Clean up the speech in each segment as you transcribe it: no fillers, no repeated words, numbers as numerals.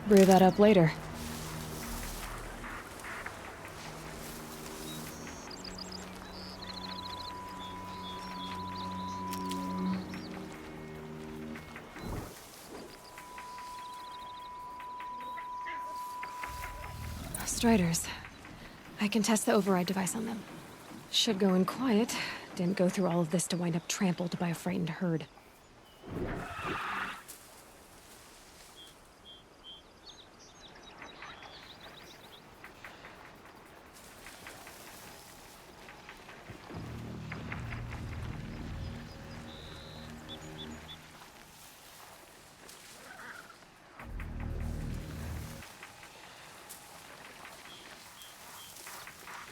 Brew that up later. Striders. I can test the override device on them. Should go in quiet. Didn't go through all of this to wind up trampled by a frightened herd.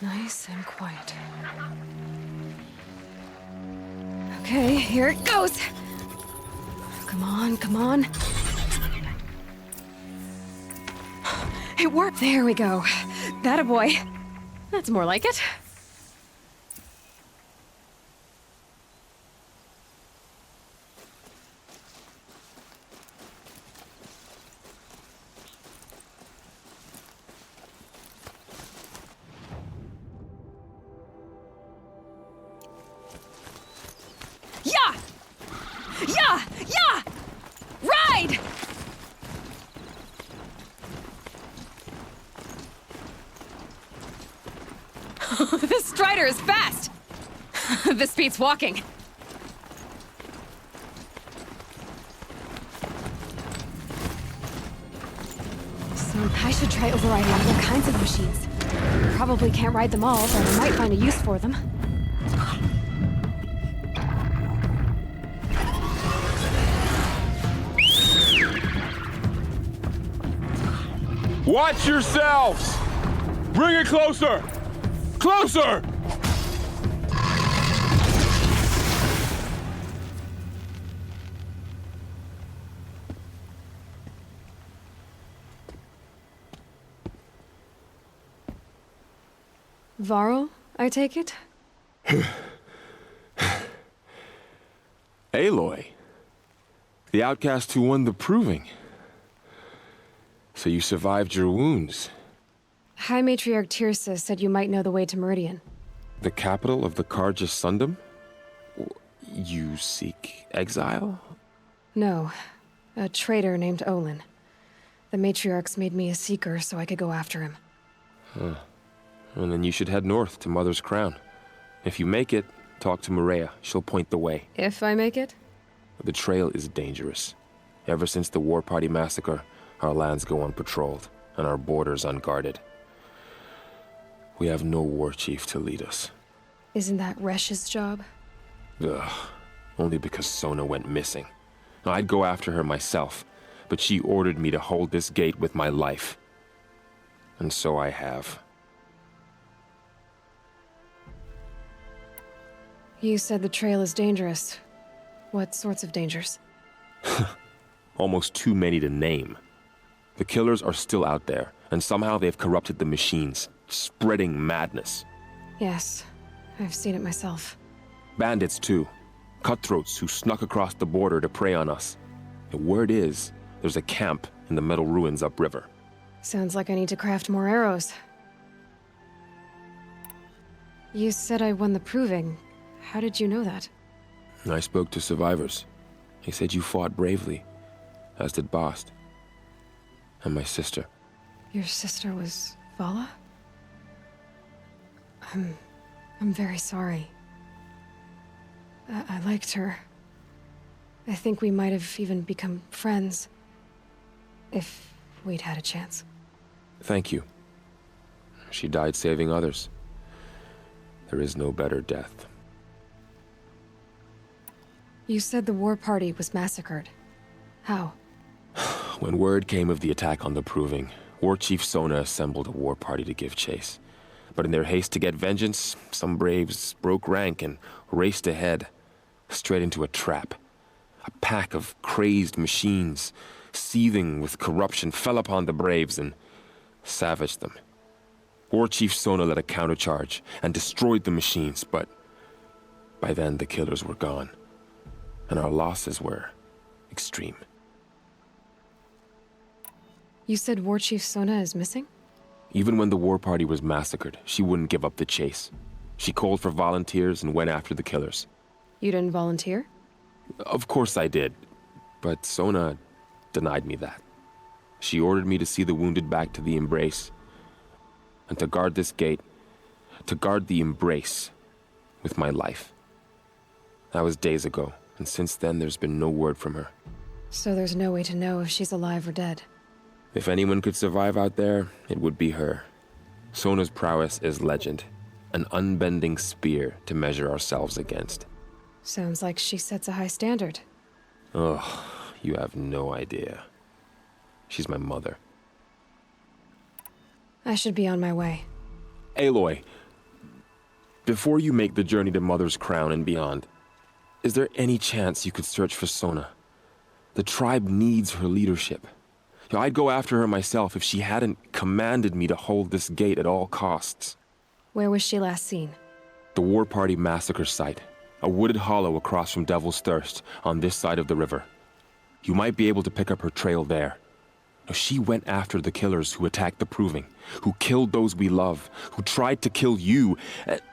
Nice and quiet. Okay, here it goes. Come on, come on. It worked. There we go. That a boy. That's more like it. Ride! This Strider is fast! This beats walking. So I should try overriding all kinds of machines. Probably can't ride them all, but I might find a use for them. Watch yourselves! Bring it closer! Closer! Varl, I take it? Aloy. The outcast who won the proving. So you survived your wounds. High Matriarch Tirsa said you might know the way to Meridian. The capital of the Carja Sundom? You seek exile? No. A traitor named Olin. The Matriarchs made me a seeker so I could go after him. Huh. And then you should head north to Mother's Crown. If you make it, talk to Maria. She'll point the way. If I make it? The trail is dangerous. Ever since the War Party massacre, our lands go unpatrolled, and our borders unguarded. We have no war chief to lead us. Isn't that Resh's job? Ugh. Only because Sona went missing. I'd go after her myself, but she ordered me to hold this gate with my life. And so I have. You said the trail is dangerous. What sorts of dangers? Almost too many to name. The killers are still out there, and somehow they've corrupted the machines, spreading madness. Yes, I've seen it myself. Bandits, too. Cutthroats who snuck across the border to prey on us. The word is, there's a camp in the metal ruins upriver. Sounds like I need to craft more arrows. You said I won the proving. How did you know that? I spoke to survivors. They said you fought bravely, as did Bast. And my sister. Your sister was Vala? I'm very sorry. I liked her. I think we might have even become friends. If we'd had a chance. Thank you. She died saving others. There is no better death. You said the war party was massacred. How? When word came of the attack on the Proving, War Chief Sona assembled a war party to give chase. But in their haste to get vengeance, some braves broke rank and raced ahead, straight into a trap. A pack of crazed machines, seething with corruption, fell upon the braves and savaged them. War Chief Sona led a countercharge and destroyed the machines, but by then the killers were gone, and our losses were extreme. You said War Chief Sona is missing? Even when the war party was massacred, she wouldn't give up the chase. She called for volunteers and went after the killers. You didn't volunteer? Of course I did, but Sona denied me that. She ordered me to see the wounded back to the Embrace, and to guard this gate, to guard the Embrace with my life. That was days ago, and since then there's been no word from her. So there's no way to know if she's alive or dead. If anyone could survive out there, it would be her. Sona's prowess is legend, an unbending spear to measure ourselves against. Sounds like she sets a high standard. Oh, you have no idea. She's my mother. I should be on my way. Aloy, before you make the journey to Mother's Crown and beyond, is there any chance you could search for Sona? The tribe needs her leadership. I'd go after her myself if she hadn't commanded me to hold this gate at all costs. Where was she last seen? The War Party massacre site. A wooded hollow across from Devil's Thirst, on this side of the river. You might be able to pick up her trail there. She went after the killers who attacked the Proving, who killed those we love, who tried to kill you.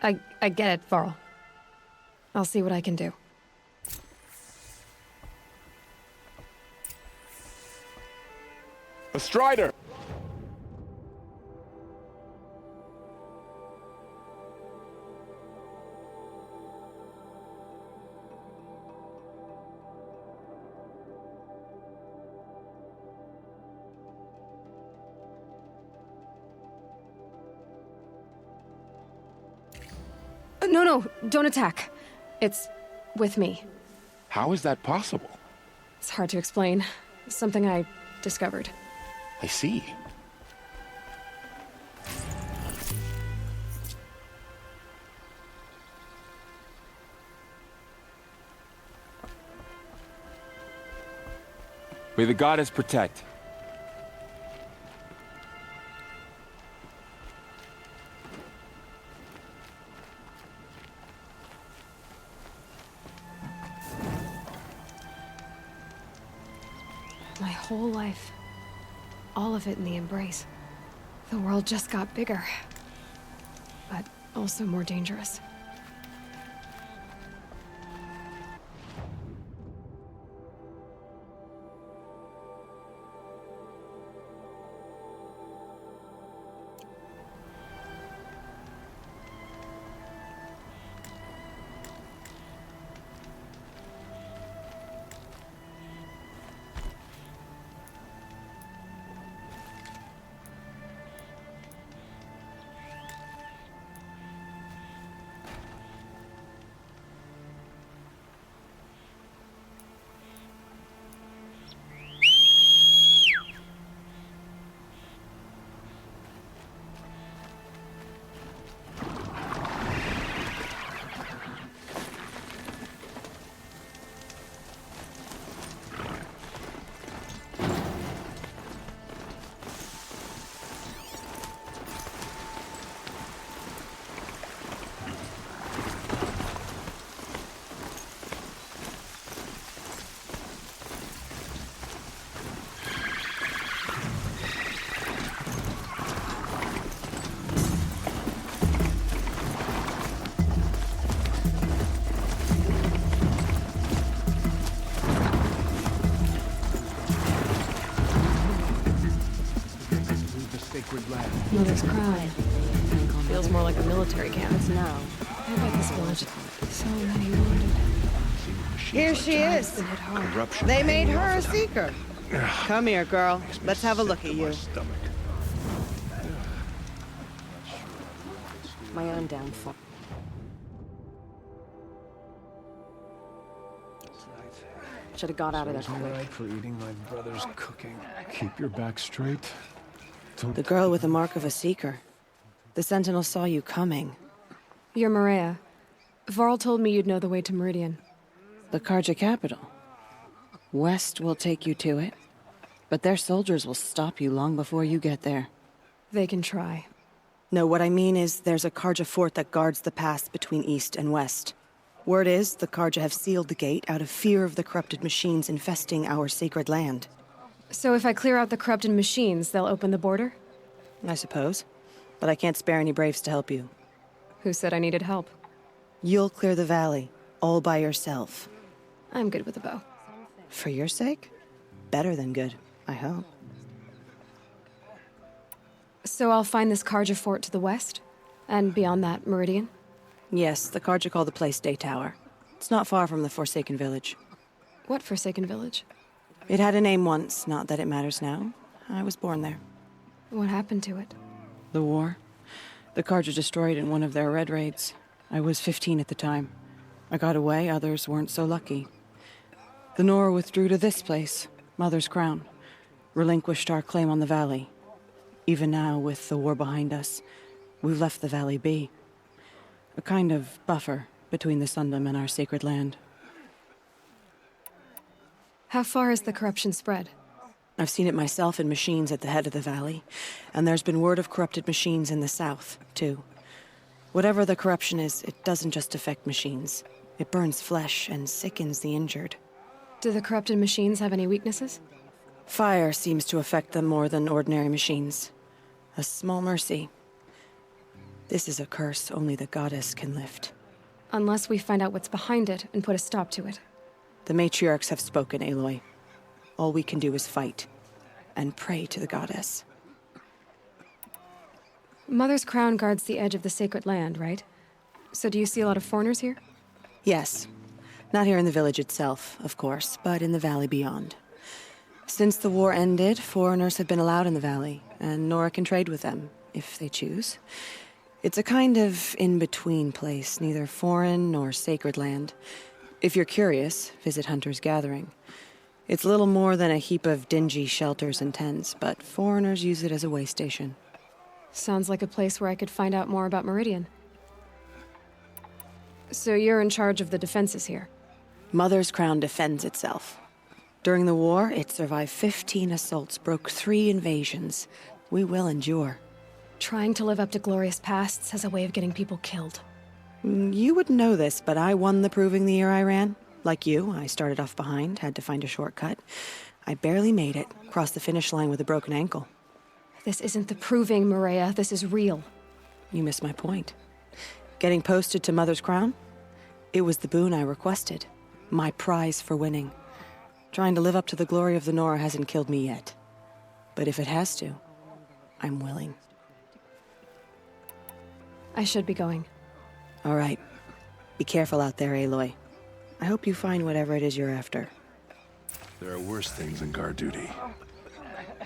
I get it, Varl. I'll see what I can do. A Strider! No, don't attack. It's with me. How is that possible? It's hard to explain. Something I discovered. I see. May the goddess protect. My whole life. All of it in the Embrace. The world just got bigger. But also more dangerous. Mother's Crown. Feels more like a military camp. Now. I like this village. So many wounded. Here she is. Been hit hard. They made her a seeker. Come here, girl. Let's have a look at you. My own downfall. Should have got out of there All quick. right for eating my brother's cooking. Keep your back straight. The girl with the mark of a seeker. The Sentinel saw you coming. You're Maria. Varl told me you'd know the way to Meridian. The Karja capital. West will take you to it, but their soldiers will stop you long before you get there. They can try. No, what I mean is there's a Karja fort that guards the pass between East and West. Word is the Karja have sealed the gate out of fear of the corrupted machines infesting our sacred land. So if I clear out the corrupted machines, they'll open the border? I suppose. But I can't spare any braves to help you. Who said I needed help? You'll clear the valley, all by yourself. I'm good with a bow. For your sake? Better than good, I hope. So I'll find this Karja fort to the west? And beyond that, Meridian? Yes, the Karja call the place Day Tower. It's not far from the Forsaken Village. What Forsaken Village? It had a name once, not that it matters now. I was born there. What happened to it? The war. The Karja destroyed in one of their red raids. I was 15 at the time. I got away, others weren't so lucky. The Nora withdrew to this place, Mother's Crown. Relinquished our claim on the valley. Even now, with the war behind us, we've left the valley be. A kind of buffer between the Sundom and our sacred land. How far has the corruption spread? I've seen it myself in machines at the head of the valley, and there's been word of corrupted machines in the south, too. Whatever the corruption is, it doesn't just affect machines. It burns flesh and sickens the injured. Do the corrupted machines have any weaknesses? Fire seems to affect them more than ordinary machines. A small mercy. This is a curse only the goddess can lift. Unless we find out what's behind it and put a stop to it. The matriarchs have spoken, Aloy. All we can do is fight, and pray to the goddess. Mother's Crown guards the edge of the sacred land, right? So do you see a lot of foreigners here? Yes. Not here in the village itself, of course, but in the valley beyond. Since the war ended, foreigners have been allowed in the valley, and Nora can trade with them, if they choose. It's a kind of in-between place, neither foreign nor sacred land. If you're curious, visit Hunter's Gathering. It's little more than a heap of dingy shelters and tents, but foreigners use it as a way station. Sounds like a place where I could find out more about Meridian. So you're in charge of the defenses here? Mother's Crown defends itself. During the war, it survived 15 assaults, broke 3 invasions. We will endure. Trying to live up to glorious pasts has a way of getting people killed. You wouldn't know this, but I won the proving the year I ran. Like you, I started off behind, had to find a shortcut. I barely made it, crossed the finish line with a broken ankle. This isn't the proving, Maria. This is real. You missed my point. Getting posted to Mother's Crown? It was the boon I requested. My prize for winning. Trying to live up to the glory of the Nora hasn't killed me yet. But if it has to, I'm willing. I should be going. All right. Be careful out there, Aloy. I hope you find whatever it is you're after. There are worse things than guard duty.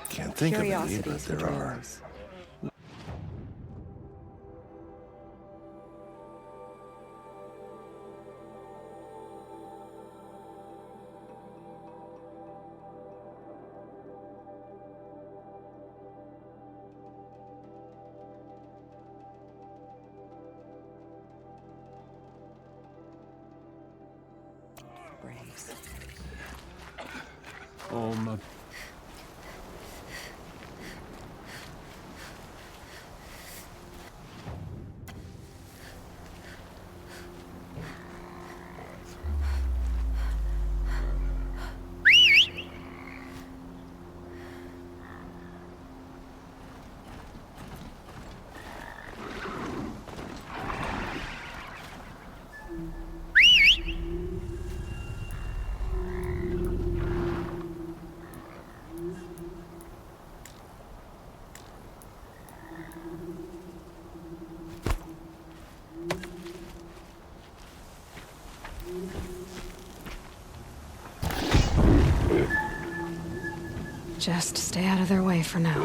Can't think of any, but there are. Oh, my... Just stay out of their way for now.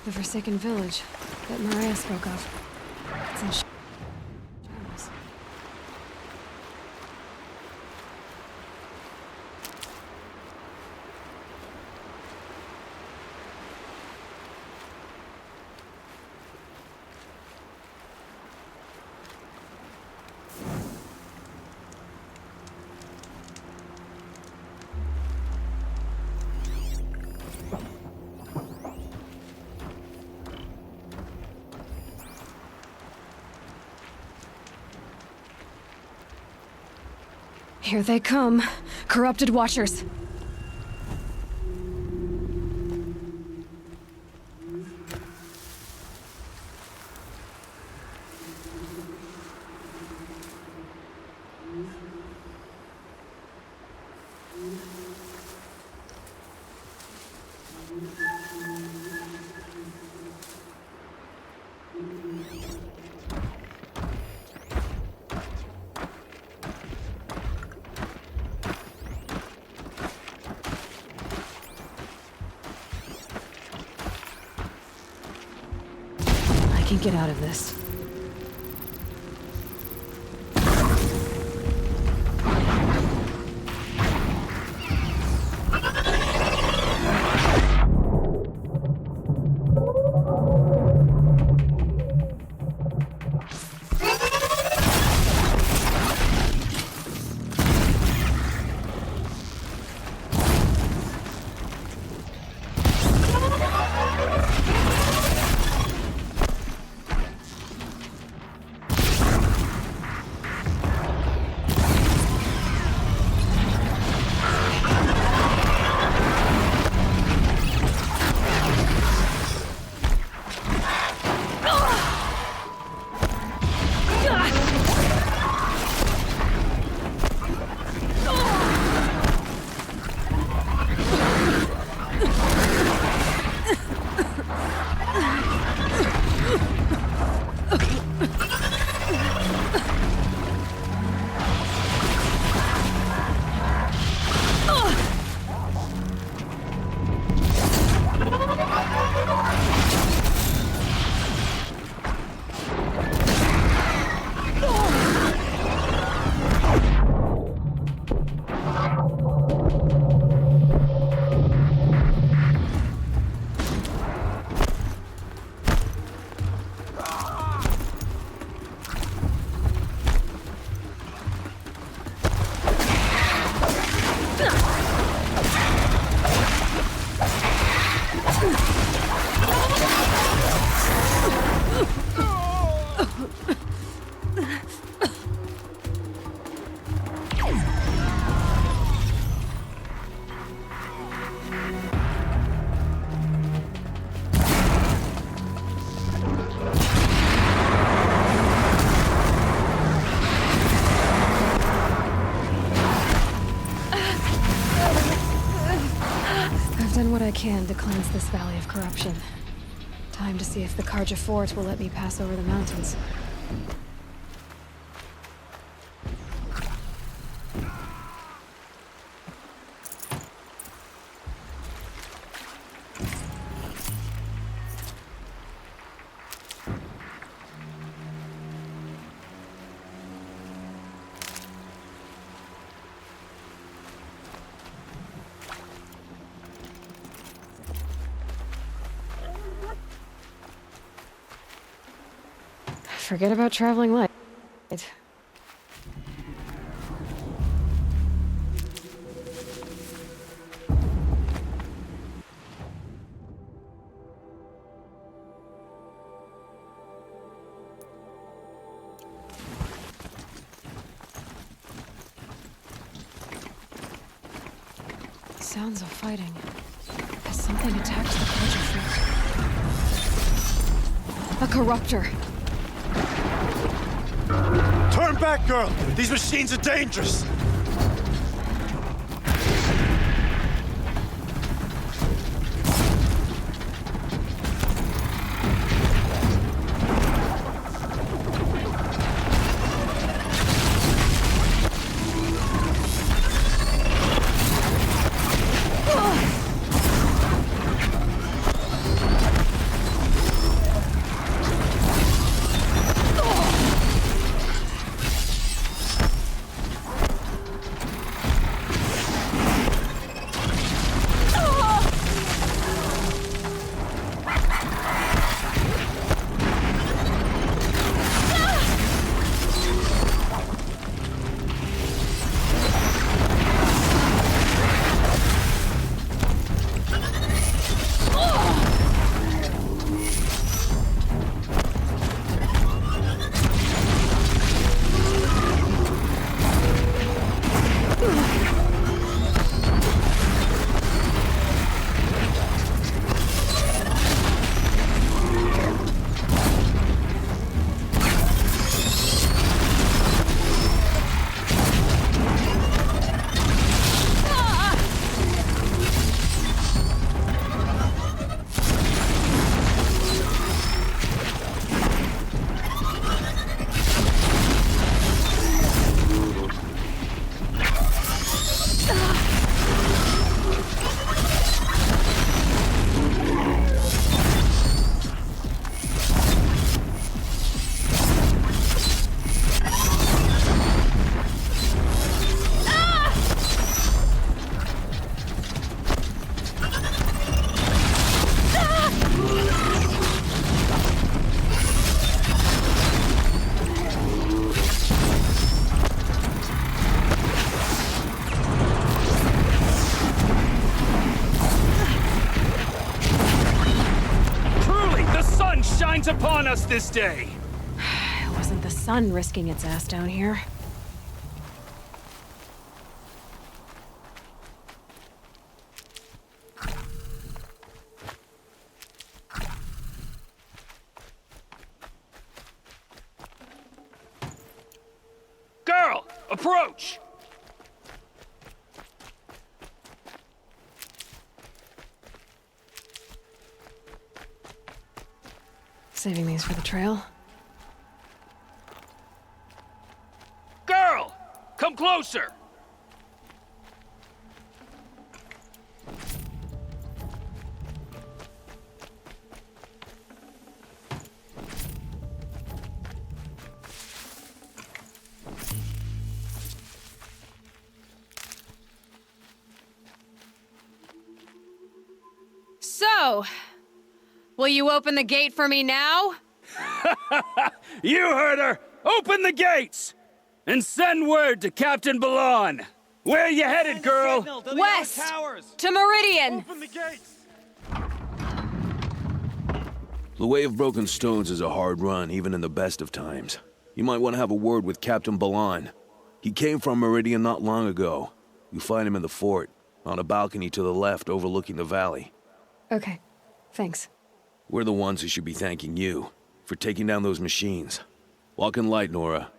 The Forsaken Village that Maria spoke of. It's in shambles. Here they come, corrupted watchers. I can get out of this. Done what I can to cleanse this valley of corruption. Time to see if the Karja Fort will let me pass over the mountains. Forget about traveling light. Sounds of fighting. Has something attacked the Karja Fort? A corruptor. Turn back, girl! These machines are dangerous! upon us this day. It wasn't the sun risking its ass down here. Girl, approach! Saving these for the trail. Girl, come closer! So, will you open the gate for me now? You heard her! Open the gates! And send word to Captain Ballon. Where you headed, girl? West! To Meridian! Open the gates! The Way of Broken Stones is a hard run, even in the best of times. You might want to have a word with Captain Ballon. He came from Meridian not long ago. You find him in the fort, on a balcony to the left overlooking the valley. Okay, thanks. We're the ones who should be thanking you for taking down those machines. Walk in light, Nora.